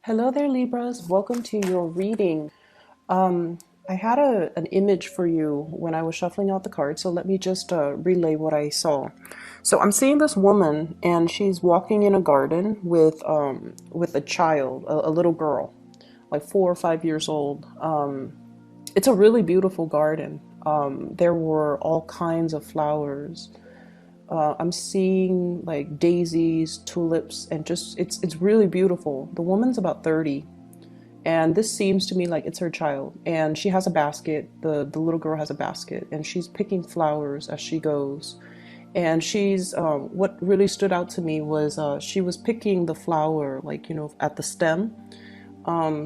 Hello there, Libras. Welcome to your reading. Um, I had an image for you when I was shuffling out the cards, so let me just relay what I saw. So I'm seeing this woman, and she's walking in a garden with a child, a little girl, like 4 or 5 years old. It's a really beautiful garden. There were all kinds of flowers. I'm seeing like daisies, tulips, and just it's really beautiful. The woman's about 30, and this seems to me like it's her child, and she has a basket. The little girl has a basket, and she's picking flowers as she goes. And she's what really stood out to me was she was picking the flower, like, at the stem,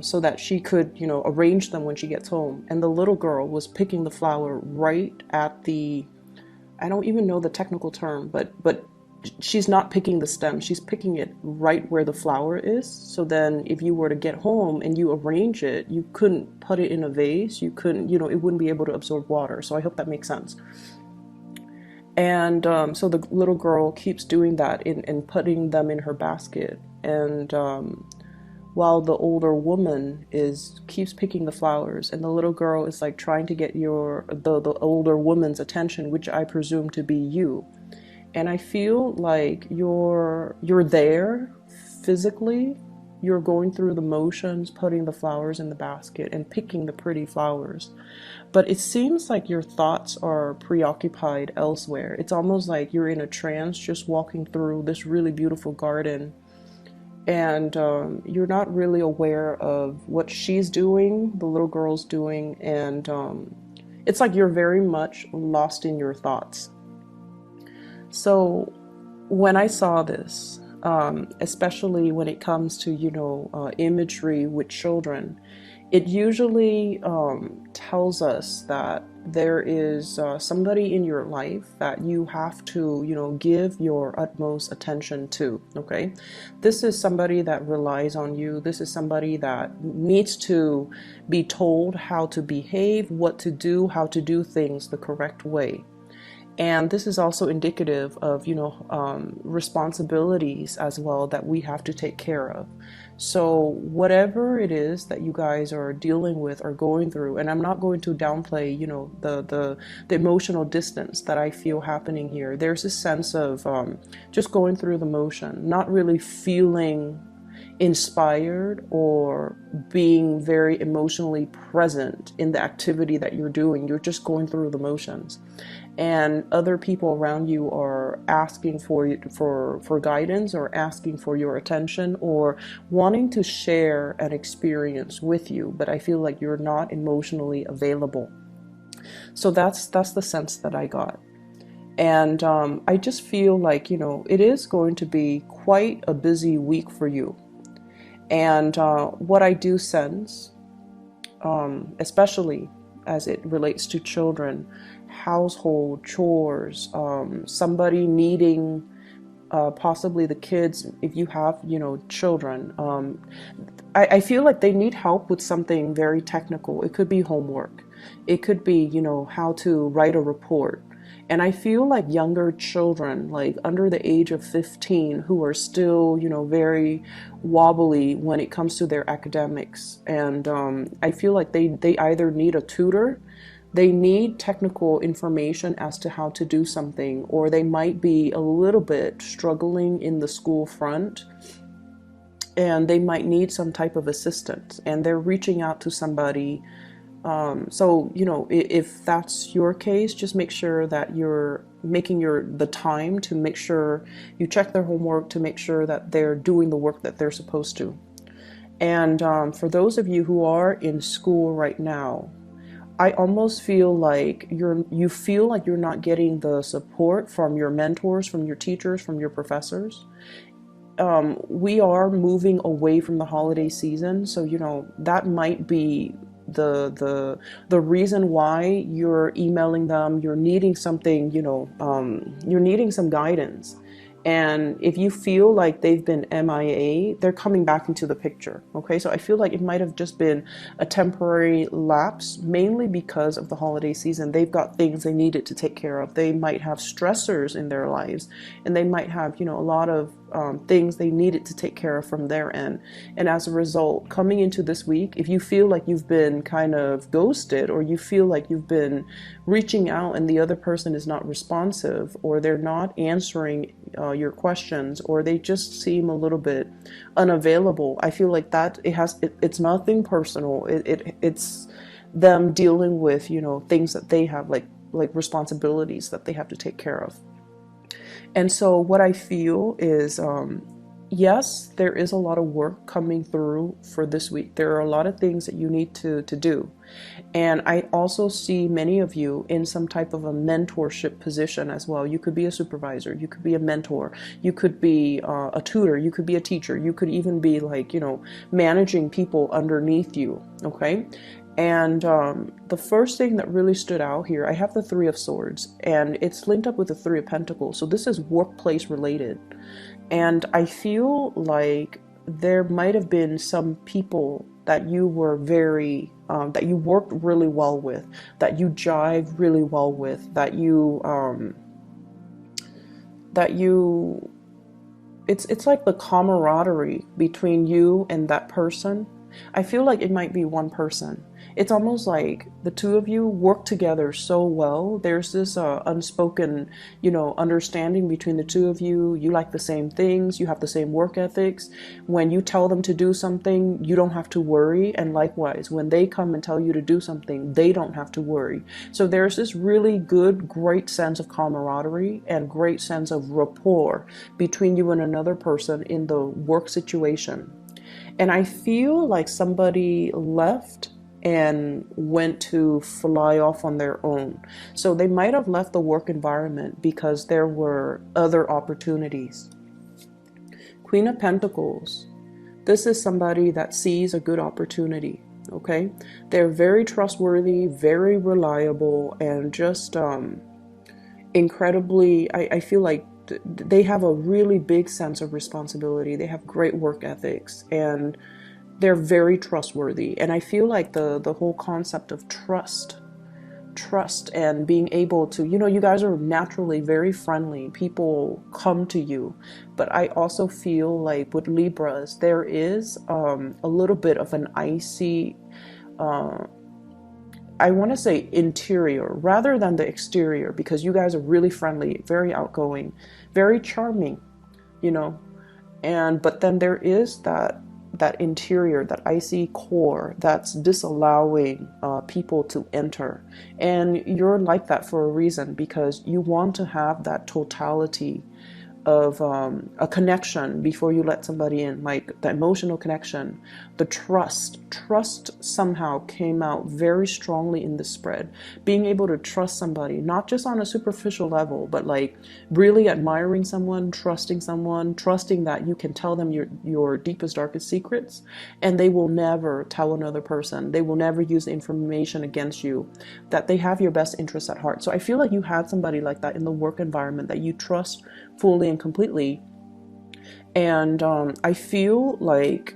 so that she could, arrange them when she gets home. And the little girl was picking the flower right at the, I don't even know the technical term, but she's not picking the stem. She's picking it right where the flower is. So then if you were to get home and you arrange it, you couldn't put it in a vase. You couldn't, it wouldn't be able to absorb water. So I hope that makes sense. And so the little girl keeps doing that and putting them in her basket. And while the older woman is keeps picking the flowers, and the little girl is like trying to get the older woman's attention, which I presume to be you. And I feel like you're there physically. You're going through the motions, putting the flowers in the basket and picking the pretty flowers. But it seems like your thoughts are preoccupied elsewhere. It's almost like you're in a trance, just walking through this really beautiful garden, and you're not really aware of what she's doing, the little girl's doing, and it's like you're very much lost in your thoughts. So when I saw this, especially when it comes to, imagery with children, it usually tells us that there is somebody in your life that you have to, give your utmost attention to, okay? This is somebody that relies on you. This is somebody that needs to be told how to behave, what to do, how to do things the correct way. And this is also indicative of, responsibilities as well that we have to take care of. So whatever it is that you guys are dealing with or going through, and I'm not going to downplay, the emotional distance that I feel happening here. There's a sense of just going through the motion, not really feeling inspired or being very emotionally present in the activity that you're doing. You're just going through the motions, and other people around you are asking for guidance, or asking for your attention, or wanting to share an experience with you, but I feel like you're not emotionally available. So that's the sense that I got. And I just feel like, it is going to be quite a busy week for you. And what I do sense, especially as it relates to children, household chores, somebody needing, possibly the kids, if you have, children. I feel like they need help with something very technical. It could be homework. It could be, how to write a report. And I feel like younger children, like under the age of 15, who are still, very wobbly when it comes to their academics. And I feel like they either need a tutor, they need technical information as to how to do something, or they might be a little bit struggling in the school front, and they might need some type of assistance, and they're reaching out to somebody. So, if that's your case, just make sure that you're making the time to make sure you check their homework, to make sure that they're doing the work that they're supposed to. And for those of you who are in school right now, I almost feel like you feel like you're not getting the support from your mentors, from your teachers, from your professors. We are moving away from the holiday season, so that might be the reason why you're emailing them. You're needing something, you're needing some guidance. And if you feel like they've been MIA, they're coming back into the picture. Okay, so I feel like it might have just been a temporary lapse, mainly because of the holiday season. They've got things they needed to take care of. They might have stressors in their lives, and they might have, a lot of things they needed to take care of from their end. And as a result, coming into this week, if you feel like you've been kind of ghosted, or you feel like you've been reaching out and the other person is not responsive, or they're not answering your questions, or they just seem a little bit unavailable, I feel like that it's nothing personal. It's them dealing with, you know, things that they have, like responsibilities that they have to take care of. And so what I feel is, yes, there is a lot of work coming through for this week. There are a lot of things that you need to do. And I also see many of you in some type of a mentorship position as well. You could be a supervisor, you could be a mentor, you could be a tutor, you could be a teacher, you could even be like, you know, managing people underneath you, okay? And the first thing that really stood out here, I have the Three of Swords, and it's linked up with the Three of Pentacles. So this is workplace related. And I feel like there might have been some people that you were that you worked really well with, that you jived really well with, it's like the camaraderie between you and that person. I feel like it might be one person. It's almost like the two of you work together so well. There's this unspoken, you know, understanding between the two of you. You like the same things. You have the same work ethics. When you tell them to do something, you don't have to worry. And likewise, when they come and tell you to do something, they don't have to worry. So there's this really good, great sense of camaraderie and great sense of rapport between you and another person in the work situation. And I feel like somebody left and went to fly off on their own. So they might have left the work environment because there were other opportunities. Queen of Pentacles. This is somebody that sees a good opportunity, okay? They're very trustworthy, very reliable, and just incredibly, I feel like they have a really big sense of responsibility. They have great work ethics, and they're very trustworthy. And I feel like the whole concept of trust and being able to, you know, you guys are naturally very friendly. People come to you. But I also feel like with Libras, there is a little bit of an icy, I want to say interior rather than the exterior, because you guys are really friendly, very outgoing, very charming, you know. And but then there is that interior, that icy core that's disallowing people to enter. And you're like that for a reason, because you want to have that totality of a connection before you let somebody in, like the emotional connection, the trust somehow came out very strongly in the spread. Being able to trust somebody, not just on a superficial level, but like really admiring someone, trusting that you can tell them your deepest, darkest secrets, and they will never tell another person. They will never use the information against you, that they have your best interests at heart. So I feel like you had somebody like that in the work environment that you trust fully and completely. And I feel like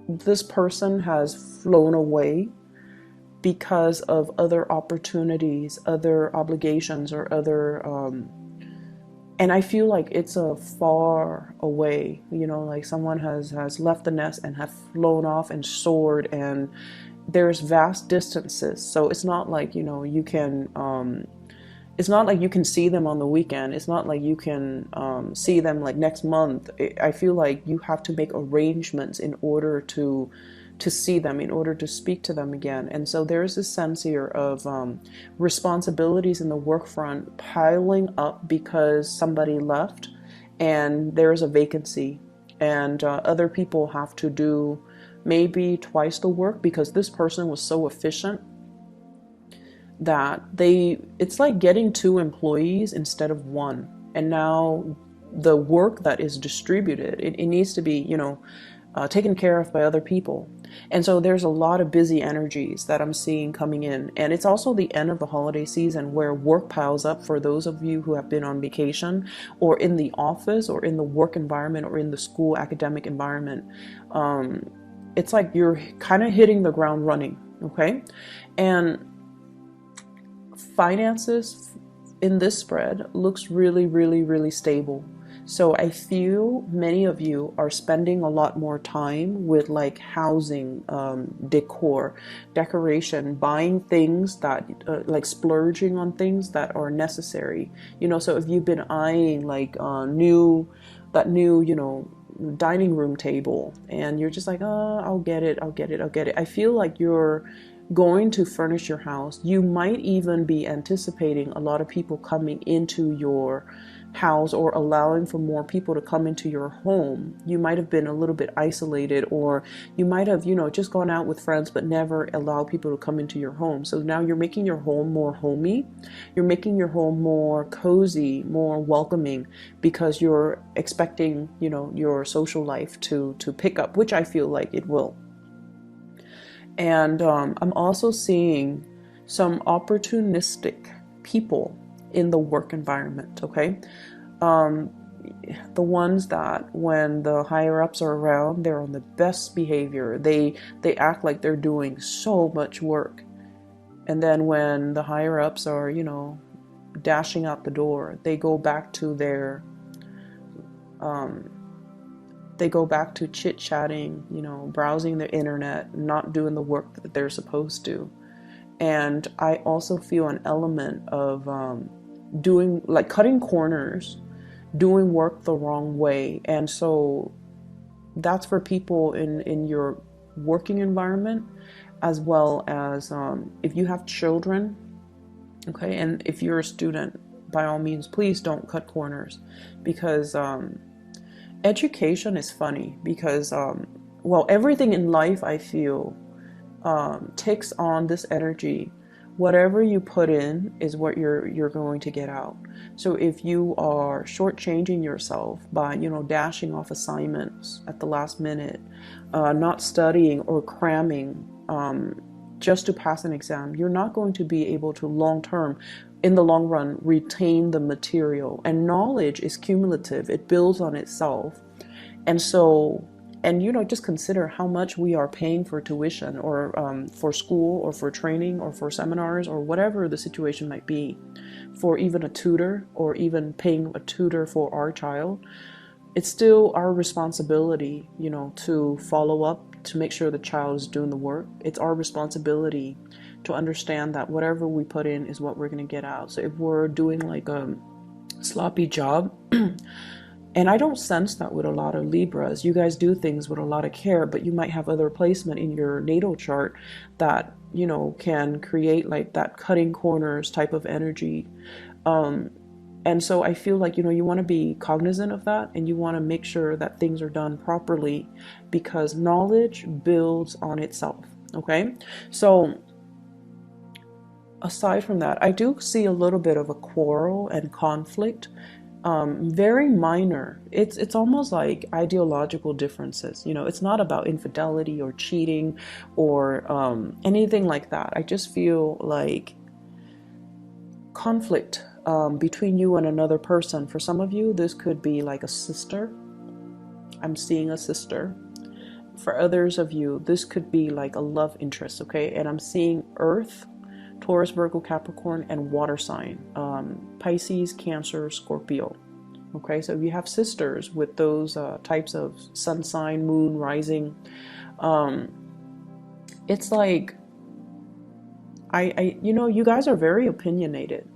this person has flown away because of other opportunities, other obligations, or other and I feel like it's a far away, you know, like someone has left the nest and have flown off and soared, and there's vast distances. So it's not like, you know, you can it's not like you can see them on the weekend. It's not like you can see them like next month. I feel like you have to make arrangements in order to see them, in order to speak to them again. And so there's this sense here of responsibilities in the work front piling up because somebody left and there's a vacancy, and other people have to do maybe twice the work because this person was so efficient that it's like getting 2 employees instead of 1. And now the work that is distributed, it needs to be, you know, taken care of by other people. And so there's a lot of busy energies that I'm seeing coming in. And it's also the end of the holiday season where work piles up for those of you who have been on vacation or in the office or in the work environment or in the school academic environment. It's like you're kind of hitting the ground running, okay? And finances in this spread looks really, really, really stable. So I feel many of you are spending a lot more time with like housing, decor, decoration, buying things that like splurging on things that are necessary. So if you've been eyeing like that new, dining room table, and you're just like, oh, I'll get it, I'll get it, I'll get it. I feel like you're going to furnish your house. You might even be anticipating a lot of people coming into your house, or allowing for more people to come into your home. You might have been a little bit isolated, or you might have, just gone out with friends but never allowed people to come into your home. So now you're making your home more homey. You're making your home more cozy, more welcoming, because you're expecting, your social life to pick up, which I feel like it will. And I'm also seeing some opportunistic people in the work environment, okay? Um, the ones that when the higher ups are around, they're on the best behavior. They act like they're doing so much work. And then when the higher ups are, dashing out the door, they go back to um, chit-chatting, browsing the internet, not doing the work that they're supposed to. And I also feel an element of doing, like, cutting corners, doing work the wrong way. And so that's for people in your working environment, as well as if you have children, okay, and if you're a student, by all means, please don't cut corners, because education is funny, because everything in life, I feel, takes on this energy. Whatever you put in is what you're going to get out. So if you are shortchanging yourself by, dashing off assignments at the last minute, not studying or cramming just to pass an exam, you're not going to be able to in the long run, retain the material. And knowledge is cumulative. It builds on itself. And so, just consider how much we are paying for tuition, or for school, or for training, or for seminars, or whatever the situation might be, for even a tutor, or even paying a tutor for our child. It's still our responsibility, to follow up, to make sure the child is doing the work. It's our responsibility to understand that whatever we put in is what we're going to get out. So if we're doing like a sloppy job, and I don't sense that with a lot of Libras. You guys do things with a lot of care, but you might have other placement in your natal chart that, can create like that cutting corners type of energy. And so I feel like, you want to be cognizant of that, and you want to make sure that things are done properly, because knowledge builds on itself. Okay. So aside from that, I do see a little bit of a quarrel and conflict. Very minor. It's almost like ideological differences. It's not about infidelity or cheating, or anything like that. I just feel like conflict between you and another person. For some of you, this could be like a sister. I'm seeing a sister. For others of you, this could be like a love interest, okay? And I'm seeing Earth, Taurus, Virgo, Capricorn, and water sign, Pisces, Cancer, Scorpio. Okay, so if you have sisters with those types of sun sign, moon, rising, it's like, you guys are very opinionated,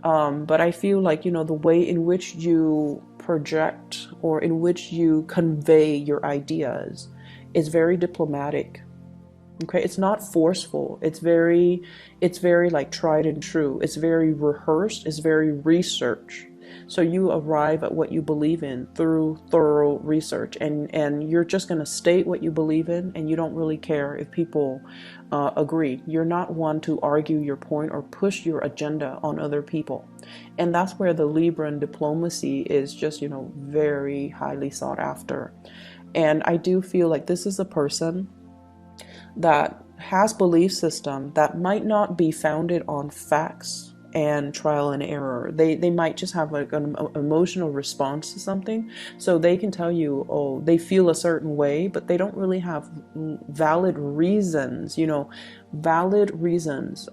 but I feel like, the way in which you project, or in which you convey your ideas, is very diplomatic. Okay, it's not forceful. It's very like tried and true. It's very rehearsed. It's very research. So you arrive at what you believe in through thorough research, and you're just going to state what you believe in, and you don't really care if people agree. You're not one to argue your point or push your agenda on other people. And that's where the Libran diplomacy is just, very highly sought after. And I do feel like this is a person that has belief system that might not be founded on facts and trial and error. They might just have like an emotional response to something. So they can tell you, oh, they feel a certain way, but they don't really have valid reasons, valid reasons.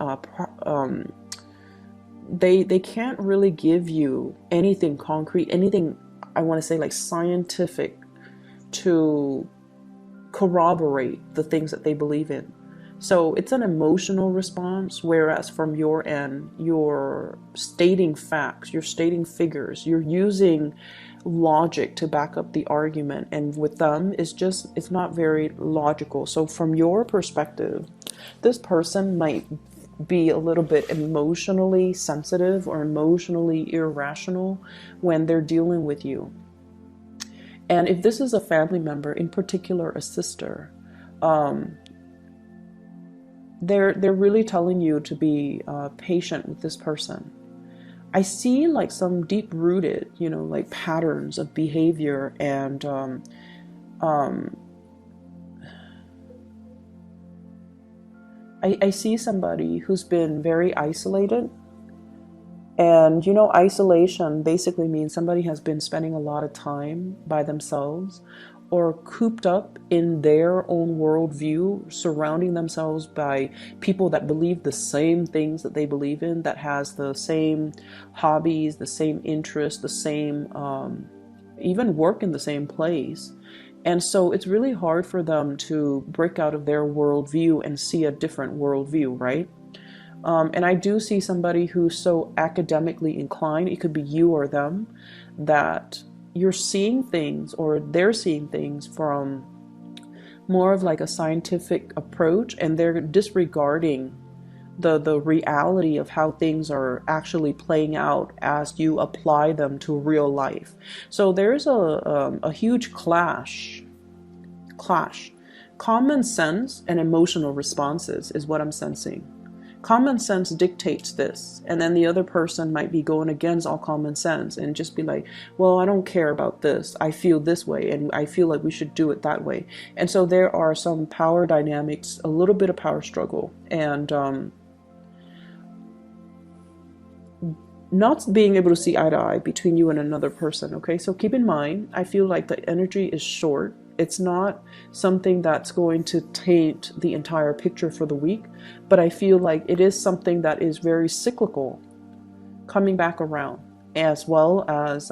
They can't really give you anything concrete, anything I want to say like scientific to corroborate the things that they believe in. So it's an emotional response, whereas from your end, you're stating facts, you're stating figures, you're using logic to back up the argument. And with them, it's not very logical. So from your perspective, this person might be a little bit emotionally sensitive or emotionally irrational when they're dealing with you. And if this is a family member, in particular a sister, they're really telling you to be patient with this person. I see like some deep-rooted, like patterns of behavior, and I see somebody who's been very isolated. And isolation basically means somebody has been spending a lot of time by themselves or cooped up in their own worldview, surrounding themselves by people that believe the same things that they believe in, that has the same hobbies, the same interests, the same, even work in the same place. And so it's really hard for them to break out of their worldview and see a different worldview, right? And I do see somebody who's so academically inclined, it could be you or them, that you're seeing things, or they're seeing things from more of like a scientific approach, and they're disregarding the reality of how things are actually playing out as you apply them to real life. So there's a huge clash. Common sense and emotional responses is what I'm sensing. Common sense dictates this, and then the other person might be going against all common sense and just be like, well, I don't care about this, I feel this way, and I feel like we should do it that way. And so there are some power dynamics, a little bit of power struggle, and not being able to see eye to eye between you and another person. Okay, so keep in mind, I feel like the energy is short. It's not something that's going to taint the entire picture for the week, but I feel like it is something that is very cyclical, coming back around, as well as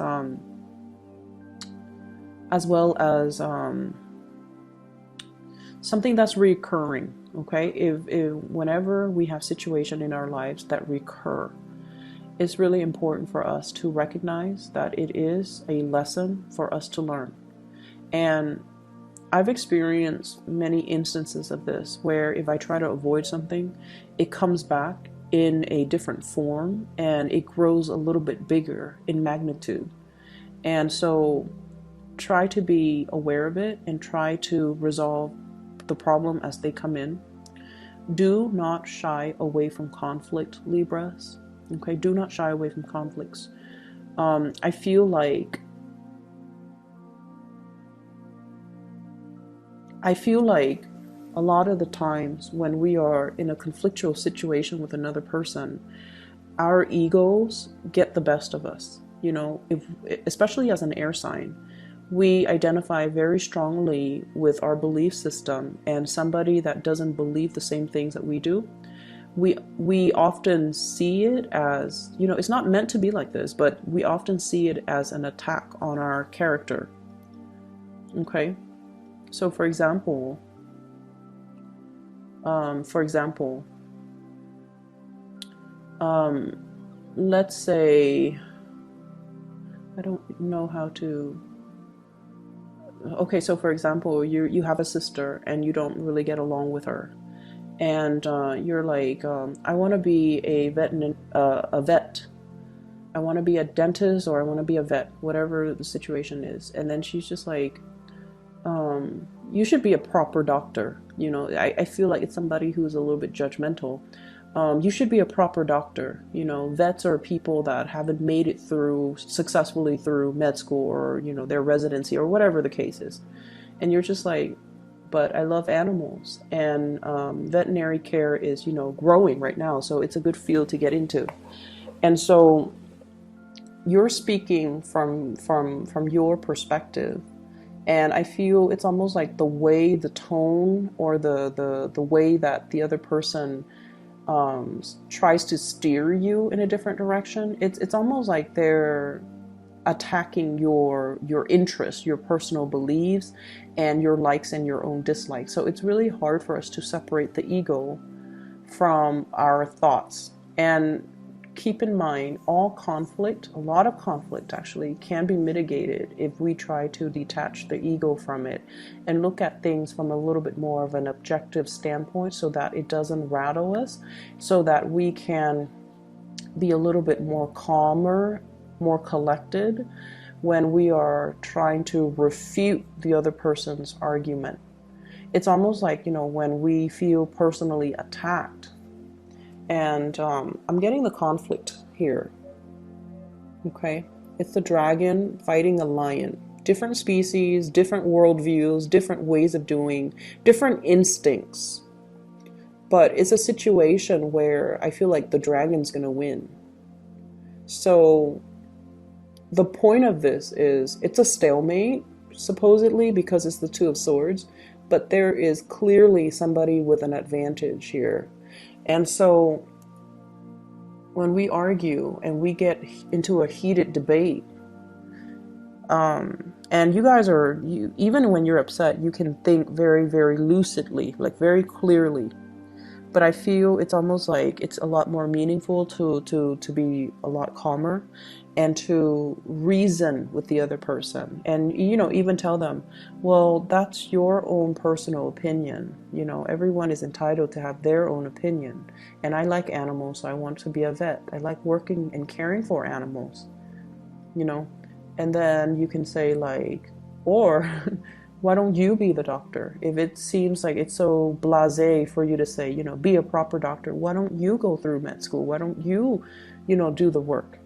something that's recurring. Okay, if whenever we have situations in our lives that recur, it's really important for us to recognize that it is a lesson for us to learn. And I've experienced many instances of this where if I try to avoid something, it comes back in a different form and it grows a little bit bigger in magnitude. And so try to be aware of it and try to resolve the problem as they come in. Do not shy away from conflict, Libras. Okay, do not shy away from conflicts. I feel like a lot of the times when we are in a conflictual situation with another person, our egos get the best of us. Especially as an air sign, we identify very strongly with our belief system, and somebody that doesn't believe the same things that we do, we often see it as, it's not meant to be like this, but we often see it as an attack on our character. Okay? So for example, let's say, I don't know how to, okay, so for example, you have a sister and you don't really get along with her, and you're like, I want to be a vet. I want to be a dentist, or I want to be a vet, whatever the situation is. And then she's just like, you should be a proper doctor. I feel like it's somebody who's a little bit judgmental. You should be a proper doctor. Vets are people that haven't made it successfully through med school, or, their residency, or whatever the case is. And you're just like, but I love animals, and veterinary care is, growing right now. So it's a good field to get into. And so you're speaking from your perspective. And I feel it's almost like the way, the tone, or the way that the other person tries to steer you in a different direction. It's almost like they're attacking your interests, your personal beliefs, and your likes and your own dislikes. So it's really hard for us to separate the ego from our thoughts. And keep in mind, all conflict, a lot of conflict actually, can be mitigated if we try to detach the ego from it and look at things from a little bit more of an objective standpoint, so that it doesn't rattle us, so that we can be a little bit more calmer, more collected when we are trying to refute the other person's argument. It's almost like, when we feel personally attacked. And I'm getting the conflict here. Okay? It's the dragon fighting a lion. Different species, different worldviews, different ways of doing, different instincts. But it's a situation where I feel like the dragon's going to win. So the point of this is, it's a stalemate, supposedly, because it's the Two of Swords. But there is clearly somebody with an advantage here. And so when we argue and we get into a heated debate, and you guys even when you're upset, you can think very, very lucidly, like very clearly. But I feel it's almost like it's a lot more meaningful to be a lot calmer and to reason with the other person. And, even tell them, well, that's your own personal opinion. Everyone is entitled to have their own opinion. And I like animals, so I want to be a vet. I like working and caring for animals, And then you can say, like, or why don't you be the doctor? If it seems like it's so blasé for you to say, be a proper doctor, why don't you go through med school? Why don't you, do the work?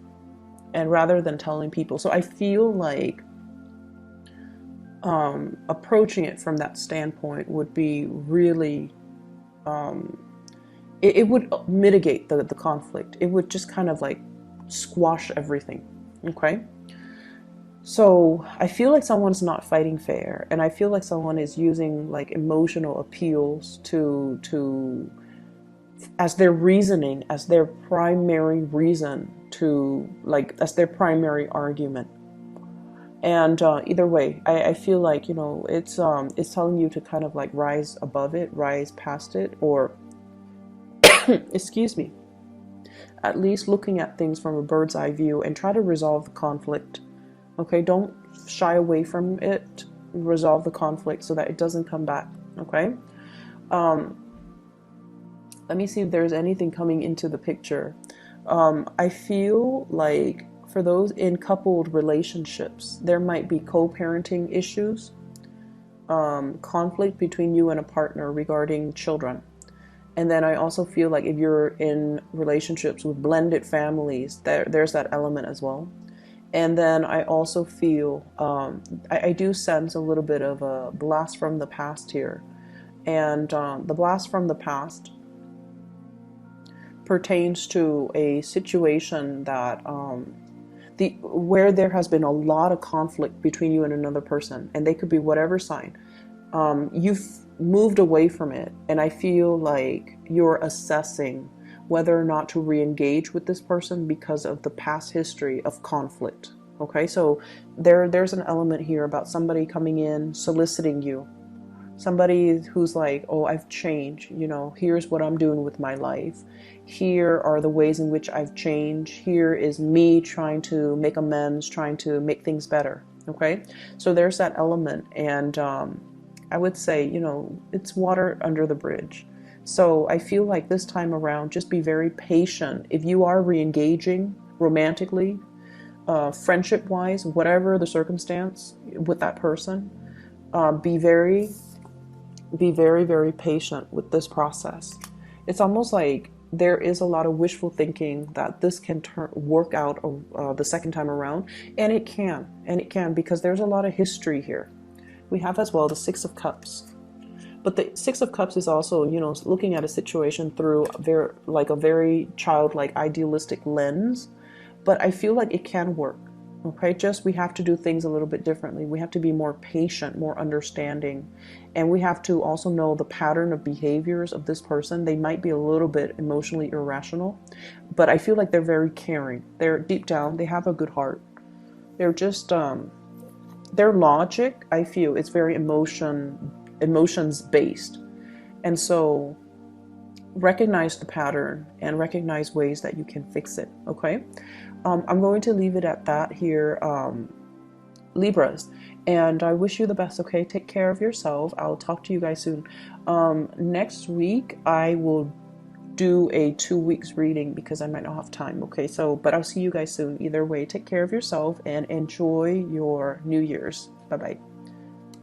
And rather than telling people. So I feel like approaching it from that standpoint would be really, it would mitigate the conflict. It would just kind of like squash everything. Okay? So I feel like someone's not fighting fair, and I feel like someone is using like emotional appeals to as their reasoning, as their primary reason to, like, as their primary argument. And either way, I feel like, it's telling you to kind of like rise above it, rise past it, or excuse me, at least looking at things from a bird's eye view and try to resolve the conflict. Okay, don't shy away from it. Resolve the conflict so that it doesn't come back. Okay. Let me see if there's anything coming into the picture. I feel like for those in coupled relationships, there might be co-parenting issues, conflict between you and a partner regarding children. And then I also feel like if you're in relationships with blended families, there's that element as well. And then I also feel, I do sense a little bit of a blast from the past here. And the blast from the past pertains to a situation that where there has been a lot of conflict between you and another person, and they could be whatever sign. You've moved away from it, and I feel like you're assessing whether or not to re-engage with this person because of the past history of conflict. Okay, so there's an element here about somebody coming in, soliciting you. Somebody who's like, oh, I've changed, here's what I'm doing with my life. Here are the ways in which I've changed. Here is me trying to make amends, trying to make things better. Okay, so there's that element. And I would say, it's water under the bridge. So I feel like this time around, just be very patient. If you are re-engaging romantically, friendship-wise, whatever the circumstance with that person, be very, very patient with this process. It's almost like there is a lot of wishful thinking that this can work out the second time around, and it can, because there's a lot of history here. We have as well the Six of Cups. But the Six of Cups is also, looking at a situation through a very childlike, idealistic lens. But I feel like it can work. Okay, just we have to do things a little bit differently. We have to be more patient, more understanding. And we have to also know the pattern of behaviors of this person. They might be a little bit emotionally irrational, but I feel like they're very caring. They're deep down, they have a good heart. They're just their logic, I feel, is very emotions based. And so recognize the pattern and recognize ways that you can fix it. Okay. I'm going to leave it at that here, Libras, and I wish you the best. Okay, take care of yourself. I'll talk to you guys soon. Next week I will do a 2 weeks reading because I might not have time. Okay, so but I'll see you guys soon. Either way, take care of yourself and enjoy your New Year's. Bye bye.